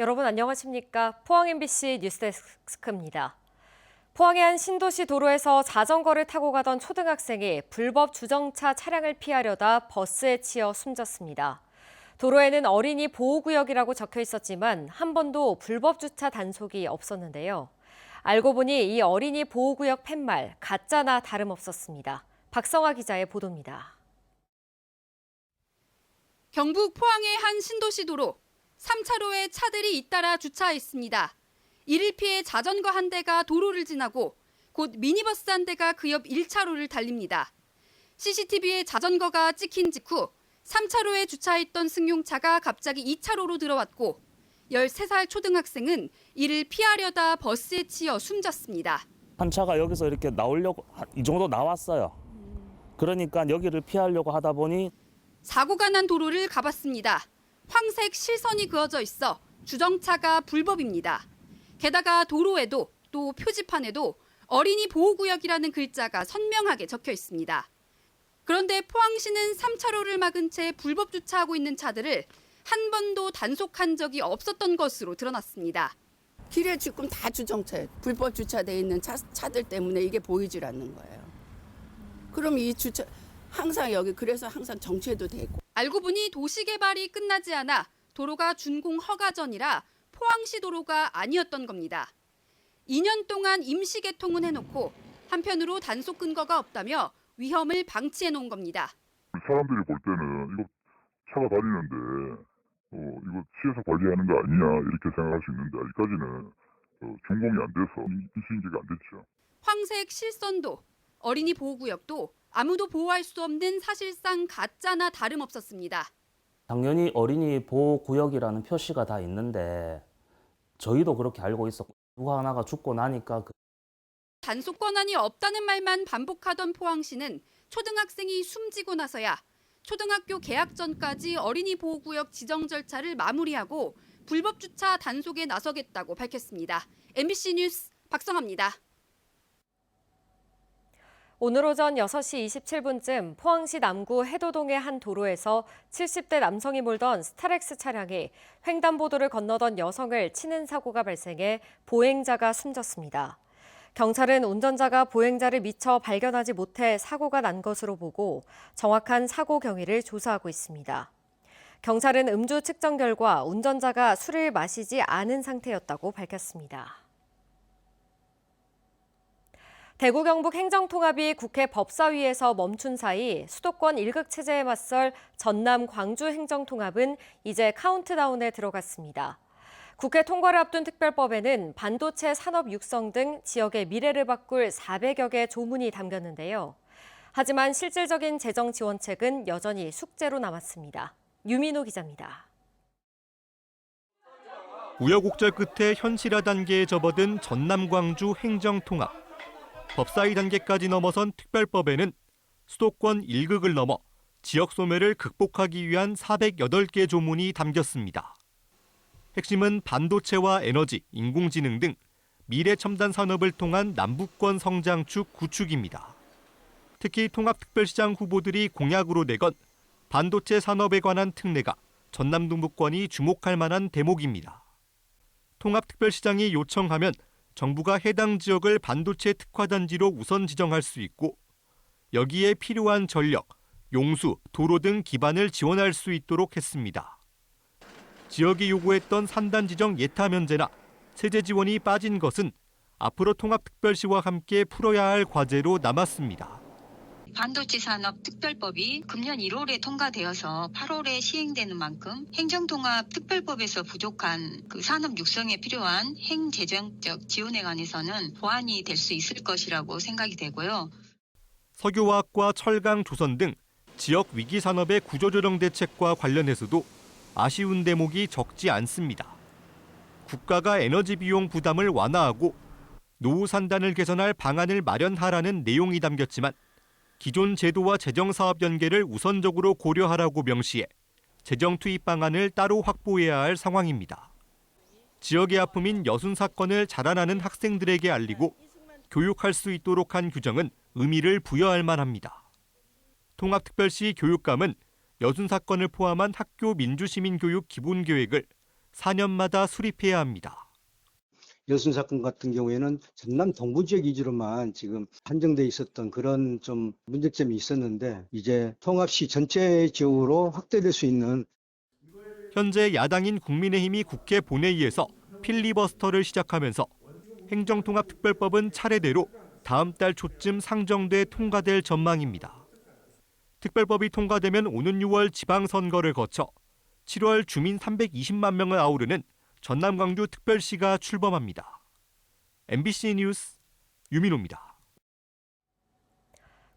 여러분 안녕하십니까? 포항 MBC 뉴스데스크입니다. 포항의 한 신도시 도로에서 자전거를 타고 가던 초등학생이 불법 주정차 차량을 피하려다 버스에 치여 숨졌습니다. 도로에는 어린이 보호구역이라고 적혀 있었지만 한 번도 불법 주차 단속이 없었는데요. 알고 보니 이 어린이 보호구역 팻말 가짜나 다름없었습니다. 박성아 기자의 보도입니다. 경북 포항의 한 신도시 도로. 3차로에 차들이 잇따라 주차했습니다. 이를 피해 자전거 한 대가 도로를 지나고 곧 미니버스 한 대가 그 옆 1차로를 달립니다. CCTV에 자전거가 찍힌 직후 3차로에 주차했던 승용차가 갑자기 2차로로 들어왔고 13살 초등학생은 이를 피하려다 버스에 치여 숨졌습니다. 한 차가 여기서 이렇게 나오려고 이 정도 나왔어요. 그러니까 여기를 피하려고 하다 보니 사고가 난 도로를 가봤습니다. 황색 실선이 그어져 있어 주정차가 불법입니다. 게다가 도로에도 또 표지판에도 어린이 보호구역이라는 글자가 선명하게 적혀 있습니다. 그런데 포항시는 3차로를 막은 채 불법 주차하고 있는 차들을 한 번도 단속한 적이 없었던 것으로 드러났습니다. 길에 지금 다 주정차예요. 불법 주차돼 있는 차들 때문에 이게 보이질 않는 거예요. 그럼 이 주차 항상 여기 그래서 항상 정체도 되고. 알고 보니 도시개발이 끝나지 않아 도로가 준공 허가 전이라 포항시 도로가 아니었던 겁니다. 2년 동안 임시 개통은 해놓고 한편으로 단속 근거가 없다며 위험을 방치해 놓은 겁니다. 사람들이 볼 때는 이거 차가 다니는데 이거 시에서 관리하는 거 아니냐 이렇게 생각할 수 있는데 아직까지는 준공이 안 돼서 인식이 안 됐죠. 황색 실선도 어린이 보호구역도 아무도 보호할 수 없는 사실상 가짜나 다름없었습니다. 당연히 어린이 보호구역이라는 표시가 다 있는데 저희도 그렇게 알고 있었고 누가 하나가 죽고 나니까 단속 권한이 없다는 말만 반복하던 포항시는 초등학생이 숨지고 나서야 초등학교 개학 전까지 어린이 보호구역 지정 절차를 마무리하고 불법 주차 단속에 나서겠다고 밝혔습니다. MBC 뉴스 박성아입니다. 오늘 오전 6시 27분쯤 포항시 남구 해도동의 한 도로에서 70대 남성이 몰던 스타렉스 차량이 횡단보도를 건너던 여성을 치는 사고가 발생해 보행자가 숨졌습니다. 경찰은 운전자가 보행자를 미처 발견하지 못해 사고가 난 것으로 보고 정확한 사고 경위를 조사하고 있습니다. 경찰은 음주 측정 결과 운전자가 술을 마시지 않은 상태였다고 밝혔습니다. 대구 경북 행정통합이 국회 법사위에서 멈춘 사이 수도권 1극 체제에 맞설 전남 광주 행정통합은 이제 카운트다운에 들어갔습니다. 국회 통과를 앞둔 특별법에는 반도체 산업 육성 등 지역의 미래를 바꿀 400여 개 조문이 담겼는데요. 하지만 실질적인 재정 지원책은 여전히 숙제로 남았습니다. 유민호 기자입니다. 우여곡절 끝에 현실화 단계에 접어든 전남 광주 행정통합. 법사위 단계까지 넘어선 특별법에는 수도권 1극을 넘어 지역 소멸을 극복하기 위한 408개 조문이 담겼습니다. 핵심은 반도체와 에너지, 인공지능 등 미래 첨단 산업을 통한 남북권 성장축 구축입니다. 특히 통합특별시장 후보들이 공약으로 내건 반도체 산업에 관한 특례가 전남 동부권이 주목할 만한 대목입니다. 통합특별시장이 요청하면 정부가 해당 지역을 반도체 특화단지로 우선 지정할 수 있고 여기에 필요한 전력, 용수, 도로 등 기반을 지원할 수 있도록 했습니다. 지역이 요구했던 산단 지정 예타 면제나 세제 지원이 빠진 것은 앞으로 통합특별시와 함께 풀어야 할 과제로 남았습니다. 반도체 산업 특별법이 금년 1월에 통과되어서 8월에 시행되는 만큼 행정통합 특별법에서 부족한 그 산업 육성에 필요한 행재정적 지원에 관해서는 보완이 될 수 있을 것이라고 생각이 되고요. 석유화학과 철강 조선 등 지역 위기 산업의 구조조정 대책과 관련해서도 아쉬운 대목이 적지 않습니다. 국가가 에너지 비용 부담을 완화하고 노후 산단을 개선할 방안을 마련하라는 내용이 담겼지만 기존 제도와 재정사업 연계를 우선적으로 고려하라고 명시해 재정 투입 방안을 따로 확보해야 할 상황입니다. 지역의 아픔인 여순 사건을 자라나는 학생들에게 알리고 교육할 수 있도록 한 규정은 의미를 부여할 만합니다. 통합특별시 교육감은 여순 사건을 포함한 학교 민주시민교육 기본계획을 4년마다 수립해야 합니다. 여순 사건 같은 경우에는 전남 동부 지역 위주로만 지금 한정돼 있었던 그런 좀 문제점이 있었는데 이제 통합시 전체 지역으로 확대될 수 있는. 현재 야당인 국민의힘이 국회 본회의에서 필리버스터를 시작하면서 행정통합특별법은 차례대로 다음 달 초쯤 상정돼 통과될 전망입니다. 특별법이 통과되면 오는 6월 지방선거를 거쳐 7월 주민 320만 명을 아우르는 전남 광주 특별시가 출범합니다. MBC 뉴스 유민호입니다.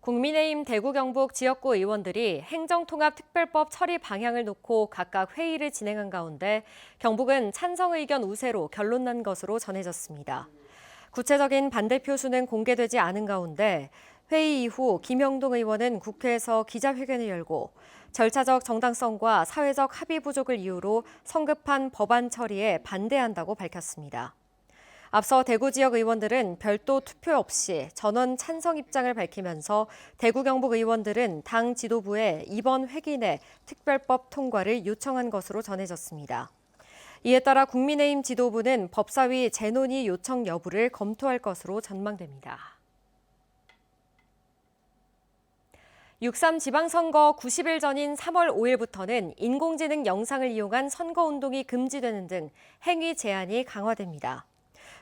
국민의힘 대구 경북 지역구 의원들이 행정통합특별법 처리 방향을 놓고 각각 회의를 진행한 가운데 경북은 찬성 의견 우세로 결론난 것으로 전해졌습니다. 구체적인 반대표 수는 공개되지 않은 가운데 회의 이후 김영동 의원은 국회에서 기자회견을 열고 절차적 정당성과 사회적 합의 부족을 이유로 성급한 법안 처리에 반대한다고 밝혔습니다. 앞서 대구 지역 의원들은 별도 투표 없이 전원 찬성 입장을 밝히면서 대구 경북 의원들은 당 지도부에 이번 회기 내 특별법 통과를 요청한 것으로 전해졌습니다. 이에 따라 국민의힘 지도부는 법사위 재논의 요청 여부를 검토할 것으로 전망됩니다. 6.3 지방선거 90일 전인 3월 5일부터는 인공지능 영상을 이용한 선거운동이 금지되는 등 행위 제한이 강화됩니다.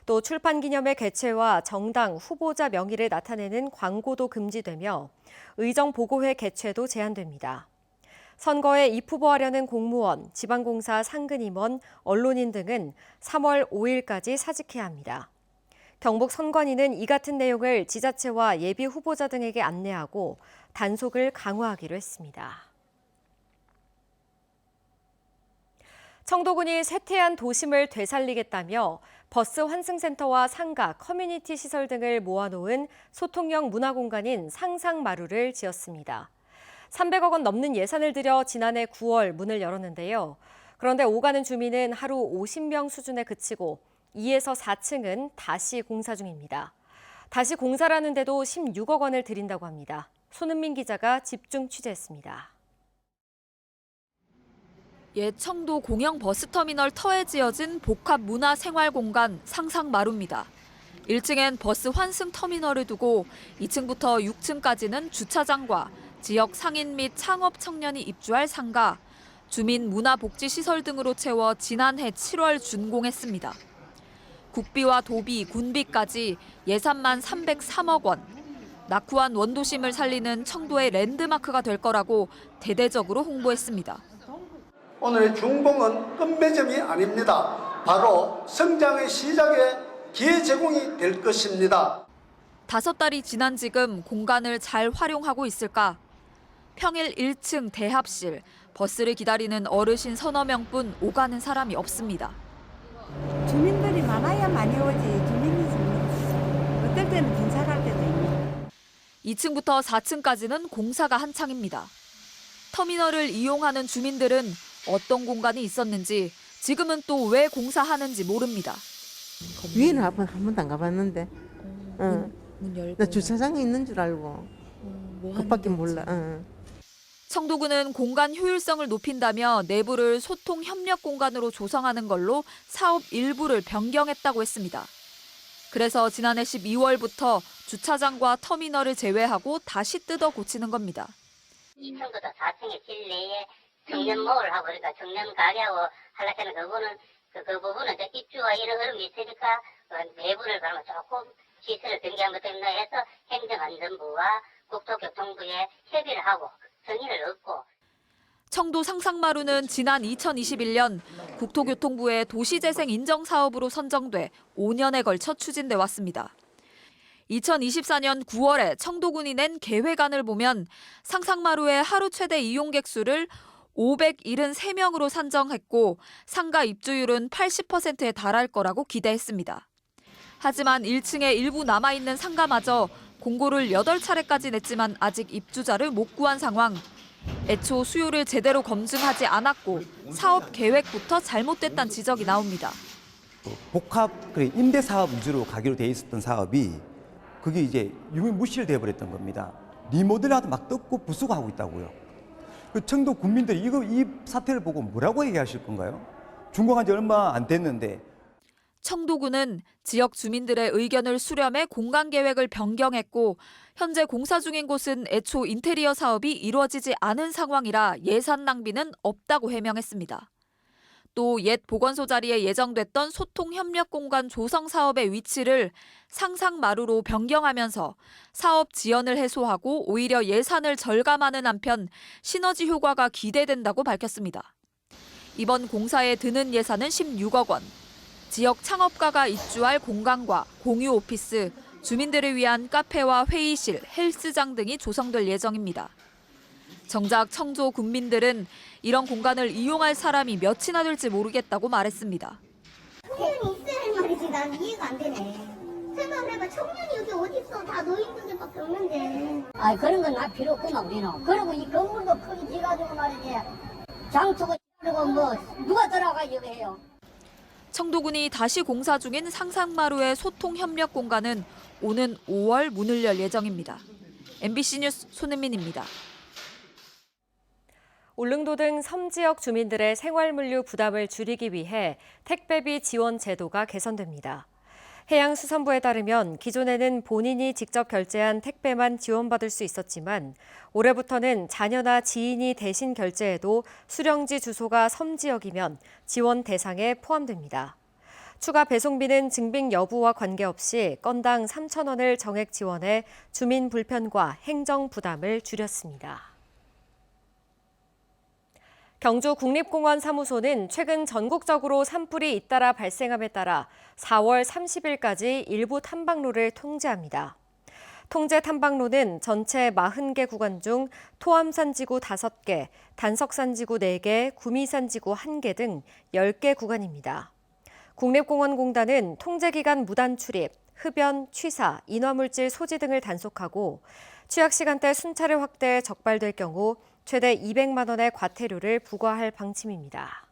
또 출판 기념회 개최와 정당 후보자 명의를 나타내는 광고도 금지되며 의정 보고회 개최도 제한됩니다. 선거에 입후보하려는 공무원, 지방공사 상근 임원, 언론인 등은 3월 5일까지 사직해야 합니다. 경북 선관위는 이 같은 내용을 지자체와 예비 후보자 등에게 안내하고 단속을 강화하기로 했습니다. 청도군이 쇠퇴한 도심을 되살리겠다며 버스 환승센터와 상가, 커뮤니티 시설 등을 모아놓은 소통형 문화공간인 상상마루를 지었습니다. 300억 원 넘는 예산을 들여 지난해 9월 문을 열었는데요. 그런데 오가는 주민은 하루 50명 수준에 그치고 2에서 4층은 다시 공사 중입니다. 다시 공사를 하는데도 16억 원을 들인다고 합니다. 손은민 기자가 집중 취재했습니다. 옛 청도 공영 버스터미널 터에 지어진 복합 문화생활공간 상상마루입니다. 1층엔 버스 환승 터미널을 두고 2층부터 6층까지는 주차장과 지역 상인 및 창업 청년이 입주할 상가, 주민 문화복지시설 등으로 채워 지난해 7월 준공했습니다. 국비와 도비, 군비까지 예산만 303억 원. 낙후한 원도심을 살리는 청도의 랜드마크가 될 거라고 대대적으로 홍보했습니다. 오늘의 준공은 끝맺음이 아닙니다. 바로 성장의 시작에 기회 제공이 될 것입니다. 5달이 지난 지금 공간을 잘 활용하고 있을까? 평일 1층 대합실, 버스를 기다리는 어르신 서너 명뿐 오가는 사람이 없습니다. 주민들이 많아야 많이 오지. 주민이 좀 어떨 때는 괜찮을 때도 있고. 2층부터 4층까지는 공사가 한창입니다. 터미널을 이용하는 주민들은 어떤 공간이 있었는지 지금은 또 왜 공사하는지 모릅니다. 위에는 한 번도 안 가봤는데. 문 열고. 나 주차장에 있는 줄 알고. 그밖에 몰라. 청도군은 공간 효율성을 높인다며 내부를 소통 협력 공간으로 조성하는 걸로 사업 일부를 변경했다고 했습니다. 그래서 지난해 12월부터 주차장과 터미널을 제외하고 다시 뜯어 고치는 겁니다. 2층부터 4층의 실내에 청년몰을 하고 그러니까 청년 가게하고 하려면 그 부분은 입주와 이런 흐름이 있으니까 내부를 그러면 조금 시설을 변경한 것 때문에 해서 행정안전부와 국토교통부에 협의를 하고 정의를 얻고. 청도 상상마루는 지난 2021년 국토교통부의 도시재생 인정사업으로 선정돼 5년에 걸쳐 추진돼 왔습니다. 2024년 9월에 청도군이 낸 계획안을 보면 상상마루의 하루 최대 이용객 수를 573명으로 산정했고 상가 입주율은 80%에 달할 거라고 기대했습니다. 하지만 1층에 일부 남아있는 상가마저 공고를 8차례까지 냈지만 아직 입주자를 못 구한 상황. 애초 수요를 제대로 검증하지 않았고 사업 계획부터 잘못됐다는 지적이 나옵니다. 복합 임대 사업 위주로 가기로 돼 있었던 사업이 그게 이제 유명무실돼 버렸던 겁니다. 리모델링하다 막 뜯고 부수고 하고 있다고요. 그 청도 국민들이 이 사태를 보고 뭐라고 얘기하실 건가요? 준공한 지 얼마 안 됐는데 청도군은 지역 주민들의 의견을 수렴해 공간 계획을 변경했고 현재 공사 중인 곳은 애초 인테리어 사업이 이루어지지 않은 상황이라 예산 낭비는 없다고 해명했습니다. 또 옛 보건소 자리에 예정됐던 소통 협력 공간 조성 사업의 위치를 상상마루로 변경하면서 사업 지연을 해소하고 오히려 예산을 절감하는 한편 시너지 효과가 기대된다고 밝혔습니다. 이번 공사에 드는 예산은 16억 원. 지역 창업가가 입주할 공간과 공유 오피스, 주민들을 위한 카페와 회의실, 헬스장 등이 조성될 예정입니다. 정작 청조 군민들은 이런 공간을 이용할 사람이 몇이나 될지 모르겠다고 말했습니다. 청년이 있어야 말이지. 난 이해가 안 되네. 생각을 해봐. 청년이 여기 어디 있어. 다 노인분들밖에 없는데. 아 그런 건 나 필요 없구나 우리는. 그리고 이 건물도 크게 지가지고 말이지. 장초고 그리고 뭐 누가 들어가 여기 해요. 청도군이 다시 공사 중인 상상마루의 소통협력 공간은 오는 5월 문을 열 예정입니다. MBC 뉴스 손은민입니다. 울릉도 등 섬 지역 주민들의 생활물류 부담을 줄이기 위해 택배비 지원 제도가 개선됩니다. 해양수산부에 따르면 기존에는 본인이 직접 결제한 택배만 지원받을 수 있었지만 올해부터는 자녀나 지인이 대신 결제해도 수령지 주소가 섬 지역이면 지원 대상에 포함됩니다. 추가 배송비는 증빙 여부와 관계없이 건당 3,000원을 정액 지원해 주민 불편과 행정 부담을 줄였습니다. 경주 국립공원 사무소는 최근 전국적으로 산불이 잇따라 발생함에 따라 4월 30일까지 일부 탐방로를 통제합니다. 통제 탐방로는 전체 40개 구간 중 토암산지구 5개, 단석산지구 4개, 구미산지구 1개 등 10개 구간입니다. 국립공원공단은 통제기간 무단 출입, 흡연, 취사, 인화물질 소지 등을 단속하고 취약 시간대 순찰을 확대해 적발될 경우 최대 200만 원의 과태료를 부과할 방침입니다.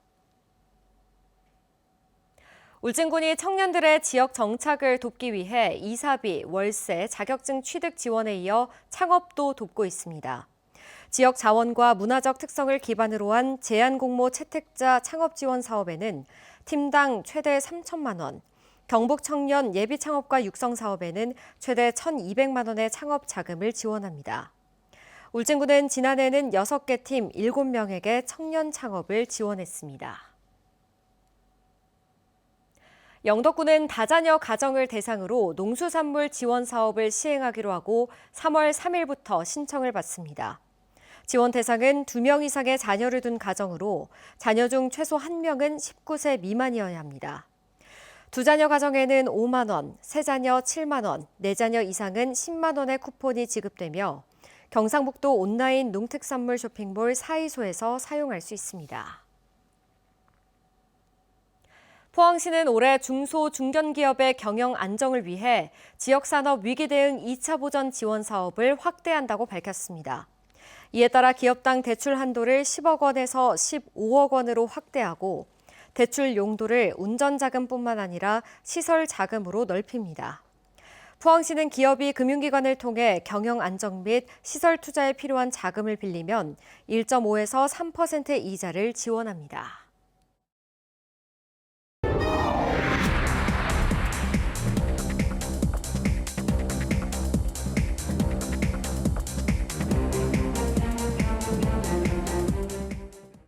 울진군이 청년들의 지역 정착을 돕기 위해 이사비, 월세, 자격증 취득 지원에 이어 창업도 돕고 있습니다. 지역 자원과 문화적 특성을 기반으로 한 제한공모 채택자 창업 지원 사업에는 팀당 최대 3천만 원, 경북 청년 예비 창업과 육성 사업에는 최대 1,200만 원의 창업 자금을 지원합니다. 울진군은 지난해는 6개 팀 7명에게 청년 창업을 지원했습니다. 영덕군은 다자녀 가정을 대상으로 농수산물 지원 사업을 시행하기로 하고 3월 3일부터 신청을 받습니다. 지원 대상은 2명 이상의 자녀를 둔 가정으로 자녀 중 최소 1명은 19세 미만이어야 합니다. 2자녀 가정에는 5만 원, 3자녀 7만 원, 4자녀 이상은 10만 원의 쿠폰이 지급되며 경상북도 온라인 농특산물 쇼핑몰 사이소에서 사용할 수 있습니다. 포항시는 올해 중소, 중견기업의 경영 안정을 위해 지역산업 위기 대응 2차 보전 지원 사업을 확대한다고 밝혔습니다. 이에 따라 기업당 대출 한도를 10억 원에서 15억 원으로 확대하고 대출 용도를 운전자금뿐만 아니라 시설 자금으로 넓힙니다. 포항시는 기업이 금융기관을 통해 경영 안정 및 시설 투자에 필요한 자금을 빌리면 1.5에서 3% 이자를 지원합니다.